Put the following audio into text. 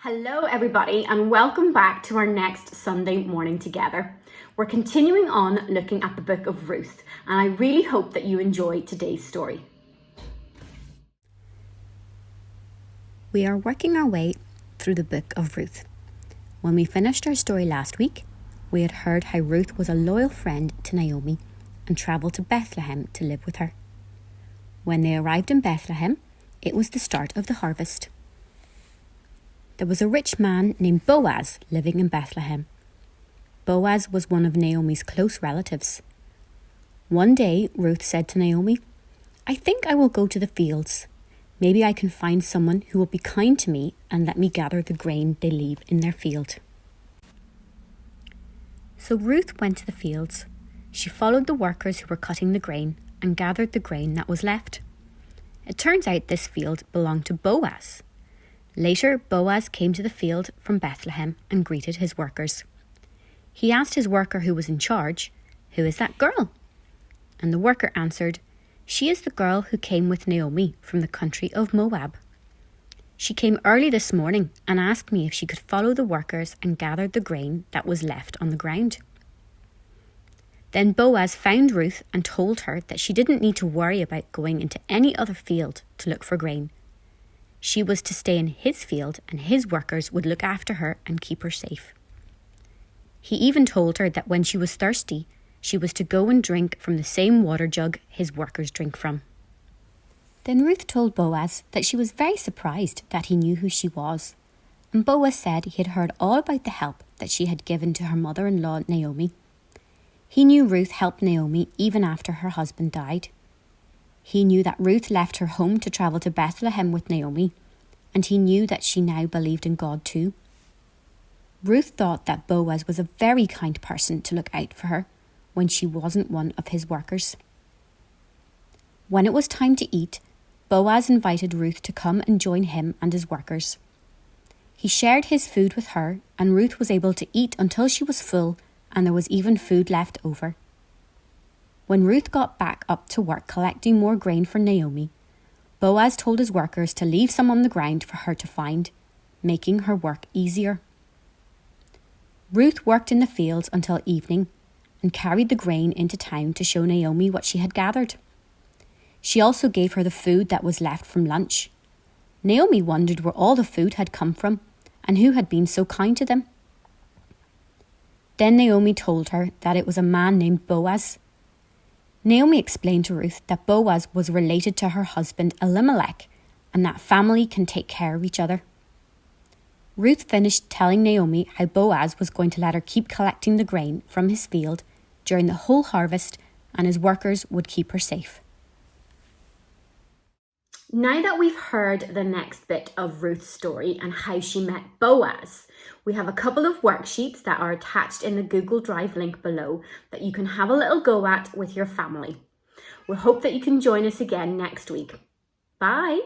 Hello everybody and welcome back to our next Sunday morning together. We're continuing on looking at the book of Ruth and I really hope that you enjoy today's story. We are working our way through the book of Ruth. When we finished our story last week, we had heard how Ruth was a loyal friend to Naomi and travelled to Bethlehem to live with her. When they arrived in Bethlehem, it was the start of the harvest. There was a rich man named Boaz living in Bethlehem. Boaz was one of Naomi's close relatives. One day, Ruth said to Naomi, "I think I will go to the fields. Maybe I can find someone who will be kind to me and let me gather the grain they leave in their field." So Ruth went to the fields. She followed the workers who were cutting the grain and gathered the grain that was left. It turns out this field belonged to Boaz. Later, Boaz came to the field from Bethlehem and greeted his workers. He asked his worker who was in charge, "Who is that girl?" And the worker answered, "She is the girl who came with Naomi from the country of Moab. She came early this morning and asked me if she could follow the workers and gather the grain that was left on the ground." Then Boaz found Ruth and told her that she didn't need to worry about going into any other field to look for grain. She was to stay in his field and his workers would look after her and keep her safe. He even told her that when she was thirsty, she was to go and drink from the same water jug his workers drink from. Then Ruth told Boaz that she was very surprised that he knew who she was. And Boaz said he had heard all about the help that she had given to her mother-in-law Naomi. He knew Ruth helped Naomi even after her husband died. He knew that Ruth left her home to travel to Bethlehem with Naomi, and he knew that she now believed in God too. Ruth thought that Boaz was a very kind person to look out for her when she wasn't one of his workers. When it was time to eat, Boaz invited Ruth to come and join him and his workers. He shared his food with her, and Ruth was able to eat until she was full, and there was even food left over. When Ruth got back up to work collecting more grain for Naomi, Boaz told his workers to leave some on the ground for her to find, making her work easier. Ruth worked in the fields until evening and carried the grain into town to show Naomi what she had gathered. She also gave her the food that was left from lunch. Naomi wondered where all the food had come from and who had been so kind to them. Then Naomi told her that it was a man named Boaz. Naomi explained to Ruth that Boaz was related to her husband Elimelech and that family can take care of each other. Ruth finished telling Naomi how Boaz was going to let her keep collecting the grain from his field during the whole harvest and his workers would keep her safe. Now that we've heard the next bit of Ruth's story and how she met Boaz, we have a couple of worksheets that are attached in the Google Drive link below that you can have a little go at with your family. We hope that you can join us again next week. Bye!